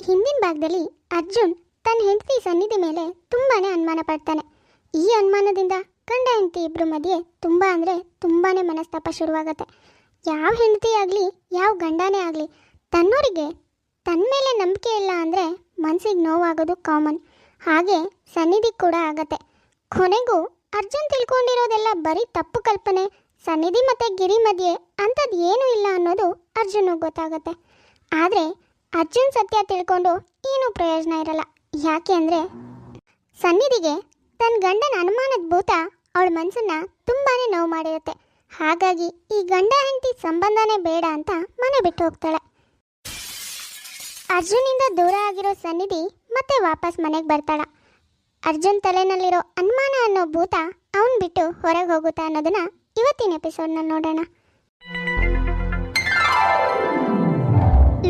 ಹಿಂದಿನ ಭಾಗದಲ್ಲಿ ಅರ್ಜುನ್ ತನ್ನ ಹೆಂಡತಿ ಸನ್ನಿಧಿ ಮೇಲೆ ತುಂಬಾನೇ ಅನುಮಾನ ಪಡ್ತಾನೆ. ಈ ಅನುಮಾನದಿಂದ ಗಂಡ ಹೆಂಡತಿ ಇಬ್ಬರ ಮಧ್ಯೆ ತುಂಬಾನೇ ಮನಸ್ತಾಪ ಶುರುವಾಗತ್ತೆ. ಯಾವ ಹೆಂಡತಿ ಆಗಲಿ ಯಾವ ಗಂಡನೇ ಆಗಲಿ ತನ್ನೋರಿಗೆ ತನ್ನ ಮೇಲೆ ನಂಬಿಕೆ ಇಲ್ಲ ಅಂದರೆ ಮನಸ್ಸಿಗೆ ನೋವಾಗೋದು ಕಾಮನ್. ಹಾಗೆ ಸನ್ನಿಧಿ ಕೂಡ ಆಗತ್ತೆ. ಕೊನೆಗೂ ಅರ್ಜುನ್ ತಿಳ್ಕೊಂಡಿರೋದೆಲ್ಲ ಬರೀ ತಪ್ಪು ಕಲ್ಪನೆ. ಸನ್ನಿಧಿ ಮತ್ತು ಗಿರಿ ಮಧ್ಯೆ ಅಂಥದ್ದು ಏನೂ ಇಲ್ಲ ಅನ್ನೋದು ಅರ್ಜುನ್ಗೆ ಗೊತ್ತಾಗತ್ತೆ. ಆದರೆ ಅರ್ಜುನ್ ಸತ್ಯ ತಿಳ್ಕೊಂಡು ಏನೂ ಪ್ರಯೋಜನ ಇರಲ್ಲ. ಯಾಕೆ ಅಂದರೆ ಸನ್ನಿಧಿಗೆ ತನ್ನ ಗಂಡನ ಅನುಮಾನದ ಭೂತ ಅವಳ ಮನಸ್ಸನ್ನು ತುಂಬಾ ನೋವು ಮಾಡಿರುತ್ತೆ. ಹಾಗಾಗಿ ಈ ಗಂಡ ಹೆಂಡತಿ ಸಂಬಂಧನೇ ಬೇಡ ಅಂತ ಮನೆ ಬಿಟ್ಟು ಹೋಗ್ತಾಳೆ. ಅರ್ಜುನಿಂದ ದೂರ ಆಗಿರೋ ಸನ್ನಿಧಿ ಮತ್ತೆ ವಾಪಸ್ ಮನೆಗೆ ಬರ್ತಾಳ. ಅರ್ಜುನ್ ತಲೆನಲ್ಲಿರೋ ಅನುಮಾನ ಅನ್ನೋ ಭೂತ ಅವನ್ ಬಿಟ್ಟು ಹೊರಗೆ ಹೋಗುತ್ತಾ ಅನ್ನೋದನ್ನ ಇವತ್ತಿನ ಎಪಿಸೋಡ್ನಲ್ಲಿ ನೋಡೋಣ.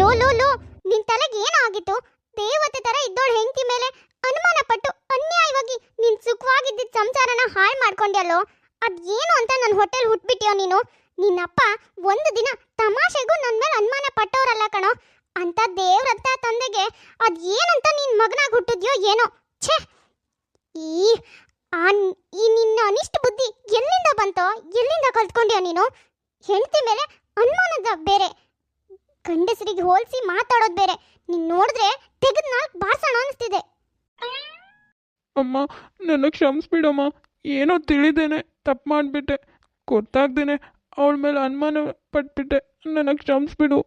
ಲೋ ಲೋ ಲೋ ನಿನ್ ತಲೆಗೆ ಏನೋ ಆಗಿತ್ತು? ದೇವತೆ ತರ ಇದ್ದೋಳ ಹೆಂಡತಿ ಮೇಲೆ ಅನುಮಾನ ಪಟ್ಟು ಅನ್ಯಾಯವಾಗಿ ನೀನ್ ಸುಖವಾಗಿದ್ದ ಸಂಸಾರನ ಹಾಳು ಮಾಡ್ಕೊಂಡ್ಯಲ್ಲೋ. ಅದೇನು ಅಂತ ನನ್ನ ಹೊಟ್ಟೆಲ್ ಹುಟ್ಬಿಟ್ಟಿಯೋ ನೀನು. ನಿನ್ನಪ್ಪ ಒಂದು ದಿನ ತಮಾಷೆಗೂ ನನ್ನ ಮೇಲೆ ಅನುಮಾನ ಪಟ್ಟವರಲ್ಲ ಕಣೋ. ಅಂತ ದೇವ್ರಂತ ತಂದೆಗೆ ಅದೇನಂತ ನಿನ್ ಮಗನಾಗ ಹುಟ್ಟಿದ್ಯೋ ಏನೋ. ಛೇ, ಈ ನಿನ್ನ ಅನಿಷ್ಟ ಬುದ್ಧಿ ಎಲ್ಲಿಂದ ಬಂತೋ? ಎಲ್ಲಿಂದ ಕಲ್ತ್ಕೊಂಡ್ಯೋ ನೀನು? ಹೆಂಡತಿ ಮೇಲೆ ಅನುಮಾನದ ಬೇರೆ, ಗಂಡಸರಿಗೆ ಹೋಲಿಸಿ ಮಾತಾಡೋದು ಬೇರೆ. ನೀನು ನೋಡಿದ್ರೆ ತೆಗೆದು ನಾಲ್ಕು ಬಾರ್ಸೋಣ ಅನಿಸ್ತಿದೆ. ಅಮ್ಮ, ನನ್ನ ಕ್ಷಮಿಸ್ಬಿಡಮ್ಮ. ಏನೋ ತಿಳಿದೇನೆ ತಪ್ಪು ಮಾಡಿಬಿಟ್ಟೆ. ಗೊತ್ತಾಗ್ದೇನೆ ಅವಳ ಮೇಲೆ ಅನುಮಾನ ಪಟ್ಬಿಟ್ಟೆ. ನನ್ನ ಕ್ಷಮಿಸ್ಬಿಡು.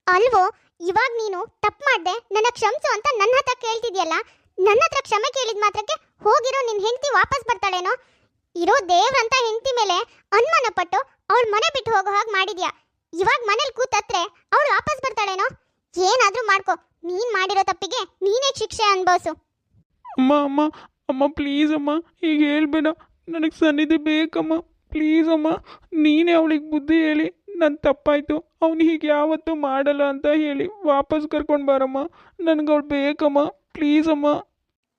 ಅಲ್ವೋ, ಇವಾಗ ನೀನು ತಪ್ಪು ಮಾಡ್ದೆ ನನ್ನ ಕ್ಷಮಿಸು ಅಂತ ನನ್ನ ಹತ್ರ ಕೇಳ್ತಿದ್ಯಲ್ಲ. ನನ್ನ ಹತ್ರ ಕ್ಷಮೆ ಕೇಳಿದ ಮಾತ್ರಕ್ಕೆ ಹೋಗಿರೋ ನಿನ್ನ ಹೆಂಡತಿ ವಾಪಸ್ ಬರ್ತಾಳೇನೋ? ಇರೋ ದೇವ್ರಂತ ಹೆಂಡತಿ ಮೇಲೆ ಅನುಮಾನ ಪಟ್ಟು ಅವಳ ಮನೆ ಬಿಟ್ಟು ಹೋಗೋ ಹಾಗೆ ಮಾಡಿದ್ಯಾ. ಇವಾಗ ಮನೇಲಿ ಕೂತತ್ರೆ ಅವಳು ವಾಪಸ್ ಬರ್ತಾಳೇನೋ? ಏನಾದರೂ ಮಾಡ್ಕೊ, ನೀನು ಮಾಡಿರೋ ತಪ್ಪಿಗೆ ನೀನೇ ಶಿಕ್ಷೆ ಅನುಭವಿಸು. ಅಮ್ಮ ಅಮ್ಮ ಅಮ್ಮ ಪ್ಲೀಸ್ ಅಮ್ಮ, ಈಗ ಹೇಳ್ಬೇಡ. ನನಗೆ ಸನ್ನಿಧಿ ಬೇಕಮ್ಮ. ಪ್ಲೀಸ್ ಅಮ್ಮ, ನೀನೇ ಅವಳಿಗೆ ಬುದ್ಧಿ ಹೇಳಿ ನನ್ನ ತಪ್ಪಾಯಿತು, ಅವನು ಹೀಗೆ ಯಾವತ್ತೂ ಮಾಡಲ್ಲ ಅಂತ ಹೇಳಿ ವಾಪಸ್ ಕರ್ಕೊಂಡು ಬಾರಮ್ಮ. ನನಗೆ ಅವಳು ಬೇಕಮ್ಮ. ಪ್ಲೀಸ್ ಅಮ್ಮ.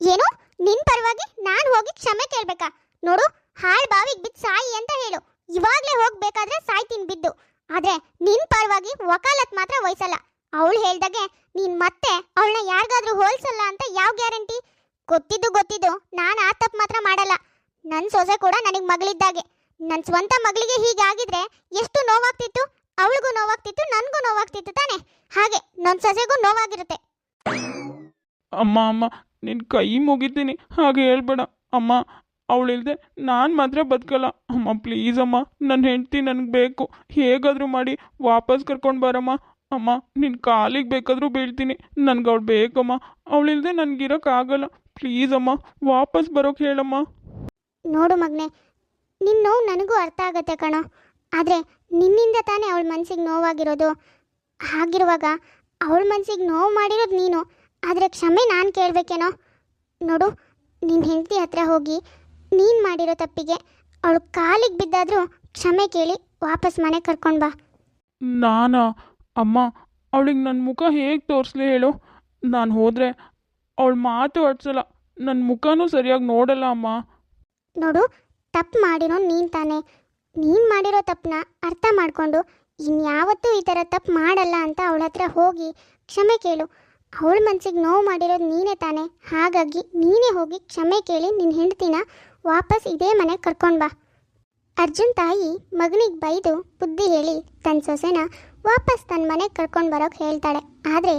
ಏನು? ನಿನ್ನ ಪರವಾಗಿ ನಾನು ಹೋಗಿ ಕ್ಷಮೆ ಕೇಳಬೇಕಾ? ನೋಡು, ಹಾಳು ಬಾವಿಗೆ ಬಿದ್ದು ಸಾಯಿ ಅಂತ ಹೇಳು. ಇವಾಗಲೇ ಹೋಗ್ಬೇಕಾದ್ರೆ ಸಾಯ್ತೀನಿ ಬಿದ್ದು. ಆದರೆ ನಿನ್ನ ಪರವಾಗಿ ವಕಾಲತ್ ಮಾತ್ರ ವಹಿಸಲ್ಲ. ಅವಳು ಹೇಳ್ದಾಗೆ ನೀನು ಮತ್ತೆ ಅವಳನ್ನ ಯಾರಿಗಾದ್ರೂ ಹೋಲಿಸಲ್ಲ ಅಂತ ಯಾವ ಗ್ಯಾರಂಟಿ? ಗೊತ್ತಿದ್ದು ನಾನು ಆ ತಪ್ಪು ಮಾತ್ರ ಮಾಡಲ್ಲ. ನನ್ನ ಸೊಸೆ ಕೂಡ ನನಗೆ ಮಗಳಿದ್ದಾಗೆ. ನನ್ನ ಸ್ವಂತ ಮಗಳಿಗೆ ಹೀಗಾಗಿದ್ರೆ ಎಷ್ಟು ನೋವಾಗ್ತಿತ್ತು? ಅವಳಿಗೂ ನೋವಾಗ್ತಿತ್ತು, ನನಗೂ ನೋವಾಗ್ತಿತ್ತು ತಾನೆ. ಹಾಗೆ ನನ್ನ ಸೊಸೆಗೂ ನೋವಾಗಿರುತ್ತೆ. ಅಮ್ಮ ಅಮ್ಮ ನಿನ್ನ ಕೈ ಮುಗಿತೀನಿ, ಹಾಗೆ ಹೇಳ್ಬೇಡ ಅಮ್ಮ. ಅವಳಿಲ್ದೆ ನಾನು ಮಾತ್ರ ಬದುಕಲ್ಲ ಅಮ್ಮ. ಪ್ಲೀಸ್ ಅಮ್ಮ, ನನ್ನ ಹೆಂಡತಿ ನನಗೆ ಬೇಕು. ಹೇಗಾದರೂ ಮಾಡಿ ವಾಪಸ್ ಕರ್ಕೊಂಡು ಬರಮ್ಮ. ಅಮ್ಮ, ನಿನ್ನ ಕಾಲಿಗೆ ಬೇಕಾದರೂ ಬೀಳ್ತೀನಿ. ನನಗೆ ಅವಳು ಬೇಕಮ್ಮ. ಅವಳಿಲ್ದೆ ನನಗಿರೋಕ್ಕಾಗಲ್ಲ. ಪ್ಲೀಸ್ ಅಮ್ಮ, ವಾಪಸ್ ಬರೋಕ್ಕೆ ಹೇಳಮ್ಮ. ನೋಡು ಮಗನೆ, ನಿನ್ನ ನೋವು ನನಗೂ ಅರ್ಥ ಆಗತ್ತೆ ಕಣೋ. ಆದರೆ ನಿನ್ನಿಂದ ತಾನೇ ಅವಳ ಮನಸ್ಸಿಗೆ ನೋವಾಗಿರೋದು. ಹಾಗಿರುವಾಗ ಅವಳ ಮನಸ್ಸಿಗೆ ನೋವು ಮಾಡಿರೋದು ನೀನು. ಆದರೆ ಕ್ಷಮೆ ನಾನು ಕೇಳಬೇಕೇನೋ? ನೋಡು, ನಿನ್ನ ಹೆಂಡತಿ ಹತ್ರ ಹೋಗಿ ನೀನು ಮಾಡಿರೋ ತಪ್ಪಿಗೆ ಅವಳು ಕಾಲಿಗೆ ಬಿದ್ದಾದರೂ ಕ್ಷಮೆ ಕೇಳಿ ವಾಪಸ್ ಮನೆಗೆ ಕರ್ಕೊಂಡು ಬಾ. ನಾನಾ? ಅಮ್ಮ, ಅವಳಿಗೆ ನನ್ನ ಮುಖ ಹೇಗೆ ತೋರಿಸ್ಲಿ ಹೇಳು? ನಾನು ಹೋದರೆ ಅವಳು ಮಾತು ಆಡ್ಸಲ್ಲ, ನನ್ನ ಮುಖನೂ ಸರಿಯಾಗಿ ನೋಡಲ್ಲ ಅಮ್ಮ. ನೋಡು, ತಪ್ಪು ಮಾಡಿರೋ ನೀನು ತಾನೇ. ನೀನು ಮಾಡಿರೋ ತಪ್ಪನ್ನ ಅರ್ಥ ಮಾಡಿಕೊಂಡು ಇನ್ಯಾವತ್ತೂ ಈ ಥರ ತಪ್ಪು ಮಾಡಲ್ಲ ಅಂತ ಅವಳ ಹತ್ರ ಹೋಗಿ ಕ್ಷಮೆ ಕೇಳು. ಅವಳ ಮನಸ್ಸಿಗೆ ನೋವು ಮಾಡಿರೋದು ನೀನೇ ತಾನೇ. ಹಾಗಾಗಿ ನೀನೇ ಹೋಗಿ ಕ್ಷಮೆ ಕೇಳಿ ನಿನ್ನ ಹೆಂಡತಿನ ವಾಪಸ್ ಇದೇ ಮನೆಗೆ ಕರ್ಕೊಂಡು ಬಾ. ಅರ್ಜುನ್ ತಾಯಿ ಮಗನಿಗೆ ಬೈದು ಬುದ್ಧಿ ಹೇಳಿ ತನ್ನ ಸೊಸೆನ ವಾಪಸ್ ತನ್ನ ಮನೆಗೆ ಕರ್ಕೊಂಡು ಬರೋಕ್ಕೆ ಹೇಳ್ತಾಳೆ. ಆದರೆ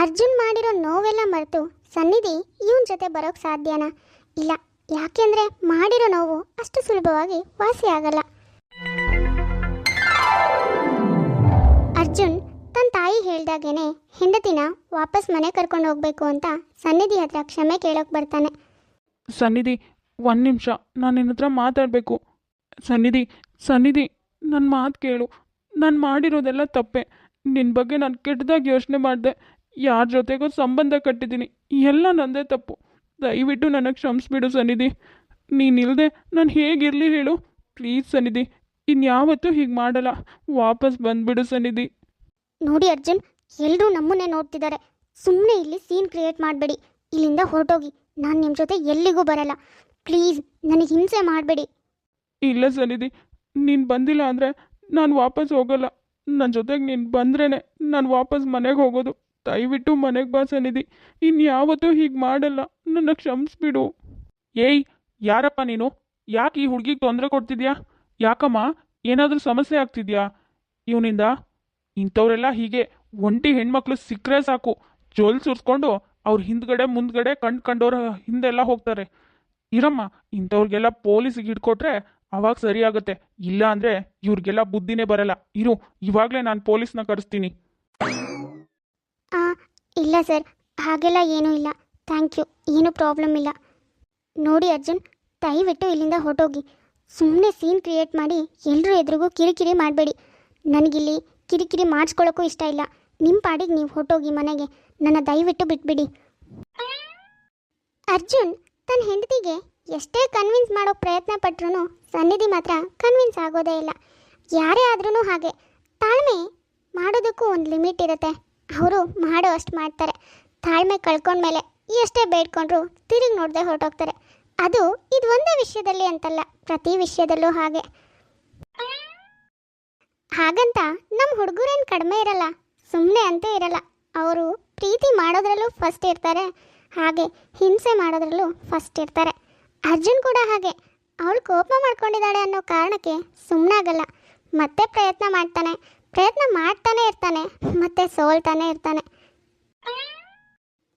ಅರ್ಜುನ್ ಮಾಡಿರೋ ನೋವೆಲ್ಲ ಮರೆತು ಸನ್ನಿಧಿ ಇವನ ಜೊತೆ ಬರೋಕ್ಕೆ ಸಾಧ್ಯನಾ? ಇಲ್ಲ. ಯಾಕೆಂದರೆ ಮಾಡಿರೋ ನೋವು ಅಷ್ಟು ಸುಲಭವಾಗಿ ವಾಸಿ ಆಗಲ್ಲ. ಅರ್ಜುನ್ ತನ್ನ ತಾಯಿ ಹೇಳ್ದಾಗೇನೆ ಹೆಂಡತಿನ ವಾಪಸ್ ಮನೆ ಕರ್ಕೊಂಡು ಹೋಗಬೇಕು ಅಂತ ಸನ್ನಿಧಿ ಹತ್ರ ಕ್ಷಮೆ ಕೇಳೋಕೆ ಬರ್ತಾನೆ. ಸನ್ನಿಧಿ, ಒಂದು ನಿಮಿಷ, ನಾನು ನಿನ್ನ ಹತ್ರ ಮಾತಾಡಬೇಕು. ಸನ್ನಿಧಿ ನನ್ನ ಮಾತು ಕೇಳು. ನಾನು ಮಾಡಿರೋದೆಲ್ಲ ತಪ್ಪೆ. ನಿನ್ನ ಬಗ್ಗೆ ನಾನು ಕೆಟ್ಟದಾಗಿ ಯೋಚನೆ ಮಾಡಿದೆ. ಯಾರ ಜೊತೆಗೋ ಸಂಬಂಧ ಕಟ್ಟಿದ್ದೀನಿ. ಎಲ್ಲ ನನ್ನದೇ ತಪ್ಪು. ದಯವಿಟ್ಟು ನನಗೆ ಕ್ಷಮಿಸ್ಬಿಡು ಸನ್ನಿಧಿ. ನೀನಿಲ್ಲದೆ ನಾನು ಹೇಗಿರಲಿ ಹೇಳು? ಪ್ಲೀಸ್ ಸನ್ನಿಧಿ, ಇನ್ಯಾವತ್ತೂ ಹೀಗೆ ಮಾಡಲ್ಲ. ವಾಪಸ್ ಬಂದುಬಿಡು ಸನ್ನಿಧಿ. ನೋಡಿ ಅರ್ಜುನ್, ಎಲ್ಲರೂ ನಮ್ಮನ್ನೇ ನೋಡ್ತಿದ್ದಾರೆ. ಸುಮ್ಮನೆ ಇಲ್ಲಿ ಸೀನ್ ಕ್ರಿಯೇಟ್ ಮಾಡಬೇಡಿ. ಇಲ್ಲಿಂದ ಹೊರಟೋಗಿ. ನಾನು ನಿಮ್ಮ ಜೊತೆ ಎಲ್ಲಿಗೂ ಬರಲ್ಲ. ಪ್ಲೀಸ್, ನನಗೆ ಹಿಂಸೆ ಮಾಡಬೇಡಿ. ಇಲ್ಲ ಸನ್ನಿಧಿ, ನೀನು ಬಂದಿಲ್ಲ ಅಂದರೆ ನಾನು ವಾಪಸ್ ಹೋಗಲ್ಲ. ನನ್ನ ಜೊತೆಗೆ ನೀನು ಬಂದ್ರೇ ನಾನು ವಾಪಸ್ ಮನೆಗೆ ಹೋಗೋದು. ದಯವಿಟ್ಟು ಮನೆಗೆ ಬಾ ಸನ್ನಿಧಿ. ಇನ್ಯಾವತ್ತೂ ಹೀಗೆ ಮಾಡಲ್ಲ, ನನ್ನ ಕ್ಷಮಿಸ್ಬಿಡು. ಏಯ್, ಯಾರಪ್ಪ ನೀನು? ಯಾಕೆ ಈ ಹುಡುಗಿಗೆ ತೊಂದರೆ ಕೊಡ್ತಿದ್ಯಾ? ಯಾಕಮ್ಮ, ಏನಾದರೂ ಸಮಸ್ಯೆ ಆಗ್ತಿದ್ಯಾ ಇವನಿಂದ? ಇಂಥವರೆಲ್ಲ ಹೀಗೆ ಒಂಟಿ ಹೆಣ್ಮಕ್ಳು ಸಿಕ್ಕರೆ ಸಾಕು, ಜೋಲ್ ಸುರಿಸ್ಕೊಂಡು ಅವ್ರ ಹಿಂದ್ಗಡೆ ಮುಂದ್ಗಡೆ ಕಂಡವ್ರ ಹಿಂದೆಲ್ಲ ಹೋಗ್ತಾರೆ. ಇರಮ್ಮ, ಇಂಥವ್ರಿಗೆಲ್ಲ ಪೊಲೀಸಿಗೆ ಹಿಡ್ಕೊಟ್ರೆ ಅವಾಗ ಸರಿ ಆಗುತ್ತೆ. ಇಲ್ಲ ಅಂದರೆ ಇವ್ರಿಗೆಲ್ಲ ಬುದ್ಧಿನೇ ಬರಲ್ಲ. ಇರು, ಇವಾಗಲೇ ನಾನು ಪೊಲೀಸ್ನ ಕರೆಸ್ತೀನಿ. ಆ, ಇಲ್ಲ ಸರ್, ಹಾಗೆಲ್ಲ ಏನೂ ಇಲ್ಲ. ಥ್ಯಾಂಕ್ ಯು, ಏನೂ ಪ್ರಾಬ್ಲಮ್ ಇಲ್ಲ. ನೋಡಿ ಅರ್ಜುನ್, ದಯವಿಟ್ಟು ಇಲ್ಲಿಂದ ಹೊರಟೋಗಿ. ಸುಮ್ಮನೆ ಸೀನ್ ಕ್ರಿಯೇಟ್ ಮಾಡಿ ಎಲ್ಲರೂ ಎದುರಿಗೂ ಕಿರಿಕಿರಿ ಮಾಡಬೇಡಿ. ನನಗಿಲ್ಲಿ ಕಿರಿಕಿರಿ ಮಾಡಿಸ್ಕೊಳ್ಳೋಕ್ಕೂ ಇಷ್ಟ ಇಲ್ಲ. ನಿಮ್ಮ ಪಾಡಿಗೆ ನೀವು ಹೊರಟೋಗಿ ಮನೆಗೆ. ನನ್ನ ದಯವಿಟ್ಟು ಬಿಟ್ಬಿಡಿ. ಅರ್ಜುನ್ ತನ್ನ ಹೆಂಡತಿಗೆ ಎಷ್ಟೇ ಕನ್ವಿನ್ಸ್ ಮಾಡೋ ಪ್ರಯತ್ನ ಪಟ್ರೂ ಸನ್ನಿಧಿ ಮಾತ್ರ ಕನ್ವಿನ್ಸ್ ಆಗೋದೇ ಇಲ್ಲ. ಯಾರೇ ಆದ್ರೂ ಹಾಗೆ, ತಾಳ್ಮೆ ಮಾಡೋದಕ್ಕೂ ಒಂದು ಲಿಮಿಟ್ ಇರುತ್ತೆ. ಅವರು ಮಾಡೋ ಅಷ್ಟು ಮಾಡ್ತಾರೆ. ತಾಳ್ಮೆ ಕಳ್ಕೊಂಡ್ಮೇಲೆ ಎಷ್ಟೇ ಬೇಡ್ಕೊಂಡ್ರು ತಿರುಗಿ ನೋಡದೆ ಹೊರಟೋಗ್ತಾರೆ. ಅದು ಇದು ಒಂದೇ ವಿಷಯದಲ್ಲಿ ಅಂತಲ್ಲ, ಪ್ರತಿ ವಿಷಯದಲ್ಲೂ ಹಾಗೆ. ಹಾಗಂತ ನಮ್ಮ ಹುಡುಗರೇನು ಕಡಿಮೆ ಇರಲ್ಲ, ಸುಮ್ಮನೆ ಅಂತೇ ಇರಲ್ಲ. ಅವರು ಪ್ರೀತಿ ಮಾಡೋದ್ರಲ್ಲೂ ಫಸ್ಟ್ ಇರ್ತಾರೆ, ಹಾಗೆ ಹಿಂಸೆ ಮಾಡೋದ್ರಲ್ಲೂ ಫಸ್ಟ್ ಇರ್ತಾರೆ. ಅರ್ಜುನ್ ಕೂಡ ಹಾಗೆ. ಅವಳು ಕೋಪ ಮಾಡ್ಕೊಂಡಿದ್ದಾಳೆ ಅನ್ನೋ ಕಾರಣಕ್ಕೆ ಸುಮ್ಮನಾಗಲ್ಲ. ಮತ್ತೆ ಪ್ರಯತ್ನ ಮಾಡ್ತಾನೆ ಇರ್ತಾನೆ, ಮತ್ತೆ ಸೋಲ್ತಾನೆ ಇರ್ತಾನೆ.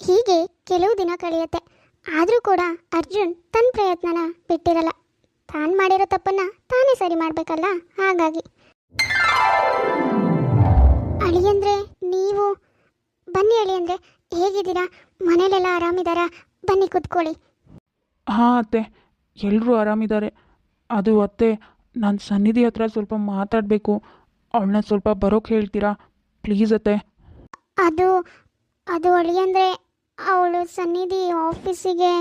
ಹೀಗೆ ಕೆಲವು ದಿನ ಕಳೆಯುತ್ತೆ. ಆದರೂ ಕೂಡ ಅರ್ಜುನ್ ತನ್ನ ಪ್ರಯತ್ನನ ಬಿಟ್ಟಿರಲ್ಲ. ತಾನು ಮಾಡಿರೋ ತಪ್ಪನ್ನು ತಾನೇ ಸರಿ ಮಾಡಬೇಕಲ್ಲ, ಹಾಗಾಗಿ. ಅಳಿಯಂದ್ರೆ ನೀವು ಬನ್ನಿ. ಅಳಿಯಂದ್ರೆ ಹೇಗಿದ್ದೀರಾ? ಮನೇಲೆಲ್ಲ ಆರಾಮಿದ್ದಾರಾ? ಬನ್ನಿ ಕೂತ್ಕೊಳ್ಳಿ. ಹಾಂ ಅತ್ತೆ, ಎಲ್ಲರೂ ಆರಾಮಿದ್ದಾರೆ. ಅದು ಅತ್ತೆ, ನಾನು ಸನ್ನಿಧಿ ಹತ್ರ ಸ್ವಲ್ಪ ಮಾತಾಡಬೇಕು. ಅವಳನ್ನ ಸ್ವಲ್ಪ ಬರೋಕ್ಕೆ ಹೇಳ್ತೀರಾ ಪ್ಲೀಸ್ ಅತ್ತೆ? ಅದು ಅದು ಅಳಿಯಂದ್ರೆ ಅವಳು ಸನ್ನಿಧಿ ಆಫೀಸಿಗೆ.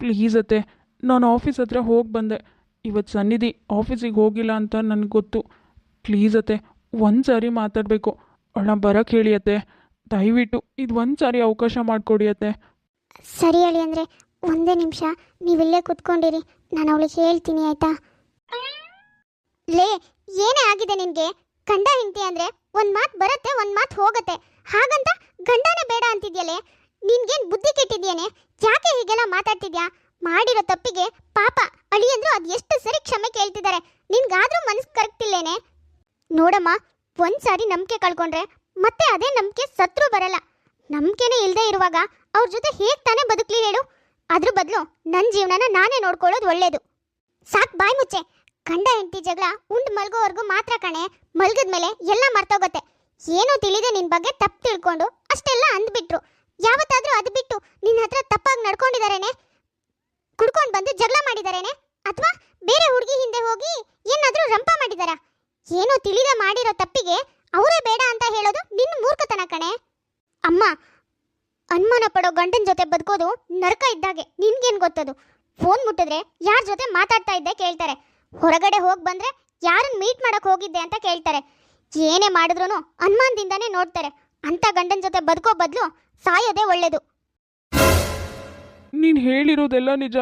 ಪ್ಲೀಸ್ ಅತ್ತೆ, ನಾನು ಆಫೀಸ್ ಹತ್ರ ಹೋಗಿ ಬಂದೆ. ಇವತ್ತು ಸನ್ನಿಧಿ ಆಫೀಸಿಗೆ ಹೋಗಿಲ್ಲ ಅಂತ ನನಗೆ ಗೊತ್ತು. ಪ್ಲೀಸ್ ಅತ್ತೆ, ಒಂದು ಸಾರಿ ಮಾತಾಡಬೇಕು. ಅವಳನ್ನ ಬರೋಕ್ಕೆ ಹೇಳಿ ಅತ್ತೆ, ದಯವಿಟ್ಟು ಇದು ಒಂದು ಸಾರಿ ಅವಕಾಶ ಮಾಡಿಕೊಡಿ ಅತ್ತೆ. ಸರಿ ಅಳಿಯಂದ್ರೆ, ಒಂದೇ ನಿಮಿಷ ನೀವಿಲ್ಲೇ ಕುತ್ಕೊಂಡಿರಿ, ನಾನು ಅವಳಿಗೆ ಹೇಳ್ತೀನಿ, ಆಯ್ತಾ? ಲೇ, ಏನೇ ಆಗಿದೆ ನಿನಗೆ? ಗಂಡ ಹೆಂಡತಿ ಅಂದರೆ ಒಂದು ಮಾತು ಬರುತ್ತೆ, ಒಂದು ಮಾತು ಹೋಗುತ್ತೆ. ಹಾಗಂತ ಗಂಡನೇ ಬೇಡ ಅಂತಿದ್ಯಲೇ? ನಿನ್ಗೇನು ಬುದ್ಧಿ ಕೆಟ್ಟಿದ್ಯೇನೆ? ಯಾಕೆ ಹೀಗೆಲ್ಲ ಮಾತಾಡ್ತಿದ್ಯಾ? ಮಾಡಿರೋ ತಪ್ಪಿಗೆ ಪಾಪ ಅಳಿಯಂದ್ರು ಅದು ಎಷ್ಟು ಸರಿ ಕ್ಷಮೆ ಕೇಳ್ತಿದ್ದಾರೆ. ನಿನ್ಗಾದ್ರೂ ಮನಸ್ಸು ಕರಗ್ತಿಲ್ಲೇನೆ? ನೋಡಮ್ಮ, ಒಂದ್ಸಾರಿ ನಂಬಿಕೆ ಕಳ್ಕೊಂಡ್ರೆ ಮತ್ತೆ ಅದೇ ನಂಬಿಕೆ ಸತ್ರು ಬರಲ್ಲ. ನಂಬಿಕೆನೇ ಇಲ್ಲದೆ ಇರುವಾಗ ಅವ್ರ ಜೊತೆ ಹೇಗೆ ತಾನೇ ಬದುಕಲಿ ಹೇಳು? ಅದ್ರ ಬದಲು ನನ್ನ ಜೀವನನ ನಾನೇ ನೋಡ್ಕೊಳ್ಳೋದು ಒಳ್ಳೇದು. ಸಾಕು, ಬಾಯ್ ಮುಚ್ಚೆ. ಗಂಡ ಹೆಂಡತಿ ಜಗಳ ಉಂಡು ಮಲ್ಗೋವರೆಗೂ ಮಾತ್ರ ಕಣೆ. ಮಲ್ಗದ್ಮೇಲೆ ಎಲ್ಲ ಮರ್ತೋಗುತ್ತೆ. ಏನೂ ತಿಳಿದೆ ನಿನ್ನ ಬಗ್ಗೆ ತಪ್ಪು ತಿಳ್ಕೊಂಡು ಅಷ್ಟೆಲ್ಲ ಅಂದ್ಬಿಟ್ರು. ಯಾವತ್ತಾದ್ರೂ ಅದು ಬಿಟ್ಟು ನಿನ್ನ ಹತ್ರ ತಪ್ಪಾಗಿ ನಡ್ಕೊಂಡಿದ್ದಾರೇನೆ? ಕುಡ್ಕೊಂಡು ಬಂದು ಜಗಳ ಮಾಡಿದಾರೇನೆ? ಅಥವಾ ಬೇರೆ ಹುಡುಗಿ ಹಿಂದೆ ಹೋಗಿ ಏನಾದರೂ ರಂಪ ಮಾಡಿದಾರಾ? ಏನೋ ತಿಳಿದೆ ಮಾಡಿರೋ ತಪ್ಪಿಗೆ ಅವರೇ ಬೇಡ ಅಂತ ಹೇಳೋದು ನಿನ್ನ ಮೂರ್ಖತನ ಕಣೆ. ಅಮ್ಮ, ಅನುಮಾನ ಪಡೋ ಗಂಡನ ಜೊತೆ ಬದುಕೋದು ನರಕ ಇದ್ದಾಗೆ. ನಿನ್ಗೇನು ಗೊತ್ತದು? ಫೋನ್ ಮುಟ್ಟಿದ್ರೆ ಯಾರ ಜೊತೆ ಮಾತಾಡ್ತಾ ಇದ್ದೆ ಕೇಳ್ತಾರೆ. ಹೊರಗಡೆ ಹೋಗಿ ಬಂದರೆ ಯಾರನ್ನು ಮೀಟ್ ಮಾಡೋಕೆ ಹೋಗಿದ್ದೆ ಅಂತ ಕೇಳ್ತಾರೆ. ಏನೇ ಮಾಡಿದ್ರು ಅನುಮಾನದಿಂದಾನೇ ನೋಡ್ತಾರೆ. ಅಂಥ ಗಂಡನ ಜೊತೆ ಬದುಕೋ ಬದಲು ಸಾಯೋದೇ ಒಳ್ಳೇದು. ನೀನು ಹೇಳಿರೋದೆಲ್ಲ ನಿಜ,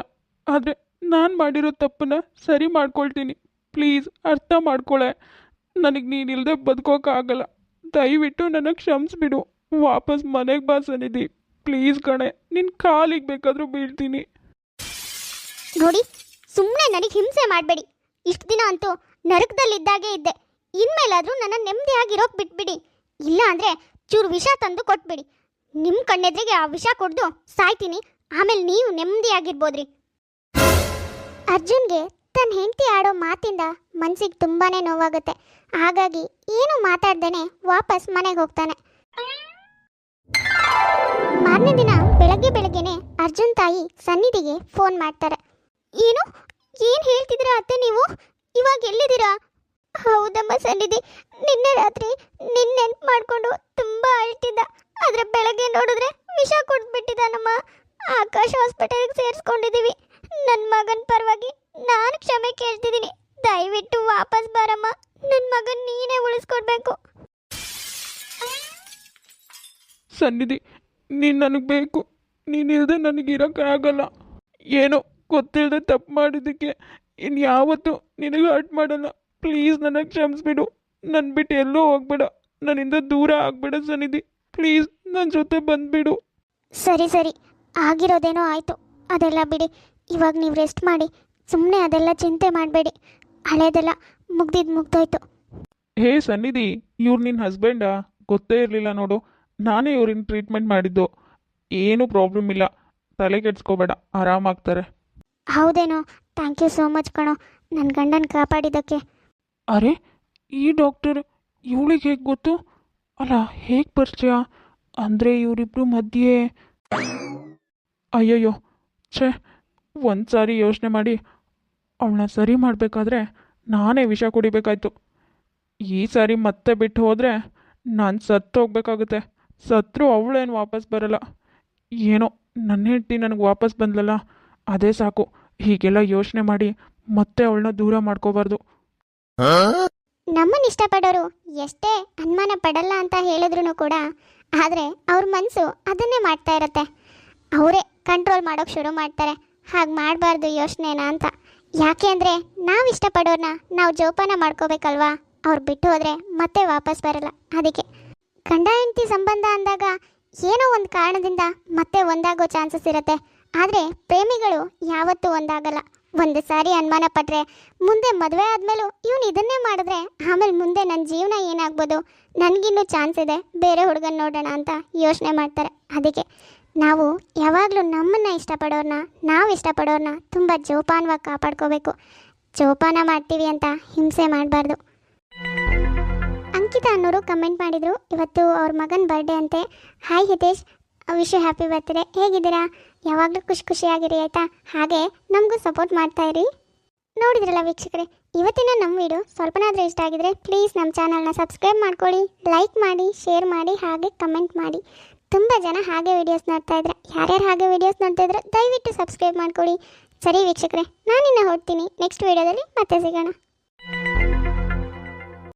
ಆದರೆ ನಾನು ಮಾಡಿರೋ ತಪ್ಪನ್ನ ಸರಿ ಮಾಡ್ಕೊಳ್ತೀನಿ. ಪ್ಲೀಸ್ ಅರ್ಥ ಮಾಡ್ಕೊಳೆ. ನನಗೆ ನೀನಿಲ್ಲದೆ ಬದುಕೋಕ್ಕಾಗಲ್ಲ. ದಯವಿಟ್ಟು ನನಗೆ ಕ್ಷಮಿಸ್ಬಿಡು. ವಾಪಸ್ ಮನೆಗೆ ಬಾ ಸನ್ನಿಧಿ, ಪ್ಲೀಸ್ ಕಣೆ. ನಿನ್ನ ಕಾಲಿಗೆ ಬೇಕಾದರೂ ಬೀಳ್ತೀನಿ. ನೋಡಿ, ಸುಮ್ಮನೆ ನನಗೆ ಹಿಂಸೆ ಮಾಡಬೇಡಿ. ಇಷ್ಟು ದಿನ ಅಂತೂ ನರಕದಲ್ಲಿದ್ದಾಗೆ ಇದ್ದೆ. ಇನ್ಮೇಲಾದರೂ ನನ್ನ ನೆಮ್ಮದಿಯಾಗಿರೋಕೆ ಬಿಟ್ಬಿಡಿ. ಇಲ್ಲ ಅಂದರೆ ಚೂರು ವಿಷ ತಂದು ಕೊಟ್ಬಿಡಿ. ನಿಮ್ಮ ಕಣ್ಣೆದ್ರಿಗೆ ಆ ವಿಷ ಕುಡಿದು ಸಾಯ್ತೀನಿ. ಆಮೇಲೆ ನೀವು ನೆಮ್ಮದಿಯಾಗಿರ್ಬೋದ್ರಿ. ಅರ್ಜುನ್ಗೆ ತನ್ನ ಹೆಂಡತಿ ಆಡೋ ಮಾತಿಂದ ಮನಸ್ಸಿಗೆ ತುಂಬಾ ನೋವಾಗುತ್ತೆ. ಹಾಗಾಗಿ ಏನು ಮಾತಾಡ್ದೇನೆ ವಾಪಸ್ ಮನೆಗೆ ಹೋಗ್ತಾನೆ. ಮಾರನೇ ದಿನ ಬೆಳಗ್ಗೆನೆ ಅರ್ಜುನ್ ತಾಯಿ ಸನ್ನಿಧಿಗೆ ಫೋನ್ ಮಾಡ್ತಾರೆ. ಏನು ಹೇಳ್ತಿದ್ದೀರಾ ಅತ್ತೆ ನೀವು? ಇವಾಗ ಎಲ್ಲಿದ್ದೀರಾ? ಹೌದಮ್ಮ ಸನ್ನಿಧಿ, ನಿನ್ನೆ ರಾತ್ರಿ ನಿನ್ನ ನೆನ್ಪು ಮಾಡಿಕೊಂಡು ತುಂಬ ಅಳ್ತಿದ್ದ. ಆದರೆ ಬೆಳಗ್ಗೆ ನೋಡಿದ್ರೆ ವಿಷ ಕೊಟ್ಬಿಟ್ಟಿದ್ದಾನಮ್ಮ. ಆಕಾಶ್ ಹಾಸ್ಪಿಟಲ್ಗೆ ಸೇರಿಸ್ಕೊಂಡಿದ್ದೀವಿ. ನನ್ನ ಮಗನ ಪರವಾಗಿ ನಾನು ಕ್ಷಮೆ ಕೇಳ್ತಿದ್ದೀನಿ. ದಯವಿಟ್ಟು ವಾಪಸ್ ಬರಮ್ಮ. ನನ್ನ ಮಗನ ನೀನೇ ಉಳಿಸ್ಕೊಡ್ಬೇಕು. ಸನ್ನಿಧಿ, ನೀನು ನನಗೆ ಬೇಕು. ನೀನಿಲ್ಲದೆ ನನಗಿರೋಕ್ಕಾಗಲ್ಲ. ಏನೋ ಗೊತ್ತಿಲ್ಲದೆ ತಪ್ಪು ಮಾಡಿದ್ದಕ್ಕೆ ಇನ್ಯಾವತ್ತೂ ನಿನಗೆ ಹರ್ಟ್ ಮಾಡಲ್ಲ. ಪ್ಲೀಸ್ ನನಗೆ ಕ್ಷಮಿಸ್ಬಿಡು. ನನ್ನ ಬಿಟ್ಟು ಎಲ್ಲೋ ಹೋಗ್ಬೇಡ. ನನ್ನಿಂದ ದೂರ ಆಗಬೇಡ ಸನ್ನಿಧಿ. ಪ್ಲೀಸ್ ನನ್ನ ಜೊತೆ ಬಂದುಬಿಡು. ಸರಿ ಸರಿ, ಆಗಿರೋದೇನೋ ಆಯಿತು, ಅದೆಲ್ಲ ಬಿಡಿ. ಇವಾಗ ನೀವು ರೆಸ್ಟ್ ಮಾಡಿ, ಸುಮ್ಮನೆ ಅದೆಲ್ಲ ಚಿಂತೆ ಮಾಡಬೇಡಿ. ಹಳೇದೆಲ್ಲ ಮುಗ್ದೋಯ್ತು. ಹೇ ಸನ್ನಿಧಿ, ಇವ್ರು ನಿನ್ನ ಹಸ್ಬೆಂಡಾ? ಗೊತ್ತೇ ಇರಲಿಲ್ಲ ನೋಡು. ನಾನೇ ಇವ್ರಿನ ಟ್ರೀಟ್ಮೆಂಟ್ ಮಾಡಿದ್ದು. ಏನೂ ಪ್ರಾಬ್ಲಮ್ ಇಲ್ಲ, ತಲೆ ಕೆಡ್ಸ್ಕೋಬೇಡ, ಆರಾಮಾಗ್ತಾರೆ. ಹೌದೇನೋ? ಥ್ಯಾಂಕ್ ಯು ಸೋ ಮಚ್ ಕಣೋ, ನನ್ನ ಗಂಡನ ಕಾಪಾಡಿದ್ದಕ್ಕೆ. ಅರೆ, ಈ ಡಾಕ್ಟರ್ ಇವಳಿಗೆ ಹೇಗೆ ಗೊತ್ತು? ಅಲ್ಲ, ಹೇಗೆ ಪರಿಚಯ? ಅಂದರೆ ಇವರಿಬ್ರು ಮಧ್ಯೆ... ಅಯ್ಯಯ್ಯೋ, ಛೇ, ಒಂದು ಸಾರಿ ಯೋಚನೆ ಮಾಡಿ ಅವಳನ್ನ ಸರಿ ಮಾಡಬೇಕಾದ್ರೆ ನಾನೇ ವಿಷ ಕುಡಿಬೇಕಾಯ್ತು. ಈ ಸಾರಿ ಮತ್ತೆ ಬಿಟ್ಟು ಹೋದರೆ ನಾನು ಸತ್ತು ಹೋಗ್ಬೇಕಾಗುತ್ತೆ. ಸತ್ರು ಅವಳೇನು ವಾಪಸ್ ಬರಲ್ಲ. ಏನೋ ನನ್ನ ಹೆಂಡತಿ ನನಗೆ ವಾಪಸ್ ಬಂದ್ಲಲ್ಲ, ಅದೇ ಸಾಕು. ಹೀಗೆಲ್ಲ ಯೋಚನೆ ಮಾಡಿ ಮತ್ತೆ ಅವಳನ್ನ ದೂರ ಮಾಡ್ಕೋಬಾರ್ದು. ನಮ್ಮನ್ನು ಇಷ್ಟಪಡೋರು ಎಷ್ಟೇ ಅನುಮಾನ ಪಡಲ್ಲ ಅಂತ ಹೇಳಿದ್ರು ಕೂಡ, ಆದರೆ ಅವ್ರ ಮನಸ್ಸು ಅದನ್ನೇ ಮಾಡ್ತಾ ಇರತ್ತೆ. ಅವರೇ ಕಂಟ್ರೋಲ್ ಮಾಡೋಕ್ಕೆ ಶುರು ಮಾಡ್ತಾರೆ. ಹಾಗೆ ಮಾಡಬಾರ್ದು ಯೋಚನೆನ ಅಂತ. ಯಾಕೆ ಅಂದರೆ ನಾವು ಇಷ್ಟಪಡೋರನ್ನ ನಾವು ಜೋಪಾನ ಮಾಡ್ಕೋಬೇಕಲ್ವಾ? ಅವ್ರು ಬಿಟ್ಟು ಹೋದರೆ ಮತ್ತೆ ವಾಪಸ್ ಬರಲ್ಲ. ಅದಕ್ಕೆ ಗಂಡ ಹೆಂಡತಿ ಸಂಬಂಧ ಅಂದಾಗ ಏನೋ ಒಂದು ಕಾರಣದಿಂದ ಮತ್ತೆ ಒಂದಾಗೋ ಚಾನ್ಸಸ್ ಇರುತ್ತೆ. ಆದರೆ ಪ್ರೇಮಿಗಳು ಯಾವತ್ತೂ ಒಂದಾಗಲ್ಲ. ಒಂದು ಸಾರಿ ಅನುಮಾನ ಪಟ್ಟರೆ ಮುಂದೆ ಮದುವೆ ಆದಮೇಲೂ ಇವನು ಇದನ್ನೇ ಮಾಡಿದ್ರೆ ಆಮೇಲೆ ಮುಂದೆ ನನ್ನ ಜೀವನ ಏನಾಗ್ಬೋದು, ನನಗಿನ್ನೂ ಚಾನ್ಸ್ ಇದೆ, ಬೇರೆ ಹುಡುಗನ ನೋಡೋಣ ಅಂತ ಯೋಚನೆ ಮಾಡ್ತಾರೆ. ಅದಕ್ಕೆ ನಾವು ಯಾವಾಗಲೂ ನಮ್ಮನ್ನು ಇಷ್ಟಪಡೋರನ್ನ ತುಂಬ ಜೋಪಾನವಾಗಿ ಕಾಪಾಡ್ಕೋಬೇಕು. ಜೋಪಾನ ಮಾಡ್ತೀವಿ ಅಂತ ಹಿಂಸೆ ಮಾಡಬಾರ್ದು. ಅಂಕಿತಾ ಅನ್ನೋರು ಕಮೆಂಟ್ ಮಾಡಿದರು, ಇವತ್ತು ಅವ್ರ ಮಗನ ಬರ್ಡೇ ಅಂತೆ. Hi Hitesh, wish you happy birthday. ಹೇಗಿದ್ದೀರಾ? ಯಾವಾಗಲೂ ಖುಷಿಯಾಗಿರಿ ಆಯಿತಾ? ಹಾಗೆ ನಮಗೂ ಸಪೋರ್ಟ್ ಮಾಡ್ತಾ ಇರಿ. ನೋಡಿದ್ರಲ್ಲ ವೀಕ್ಷಕರೇ, ಇವತ್ತಿನ ನಮ್ಮ ವಿಡಿಯೋ ಸ್ವಲ್ಪನಾದರೂ ಇಷ್ಟ ಆಗಿದ್ರೆ ಪ್ಲೀಸ್ ನಮ್ಮ ಚಾನಲ್ನ ಸಬ್ಸ್ಕ್ರೈಬ್ ಮಾಡ್ಕೊಳ್ಳಿ, ಲೈಕ್ ಮಾಡಿ, ಶೇರ್ ಮಾಡಿ, ಹಾಗೆ ಕಮೆಂಟ್ ಮಾಡಿ. ತುಂಬ ಜನ ಹಾಗೆ ವೀಡಿಯೋಸ್ ನೋಡ್ತಾ ಇದ್ರೆ, ಯಾರ್ಯಾರು ಹಾಗೆ ವೀಡಿಯೋಸ್ ನೋಡ್ತಾ ಇದ್ರೆ ದಯವಿಟ್ಟು ಸಬ್ಸ್ಕ್ರೈಬ್ ಮಾಡ್ಕೊಳ್ಳಿ. ಸರಿ ವೀಕ್ಷಕರೇ, ನಾನಿನ್ನ ಹೊರಡ್ತೀನಿ. ನೆಕ್ಸ್ಟ್ ವೀಡಿಯೋದಲ್ಲಿ ಮತ್ತೆ ಸಿಗೋಣ.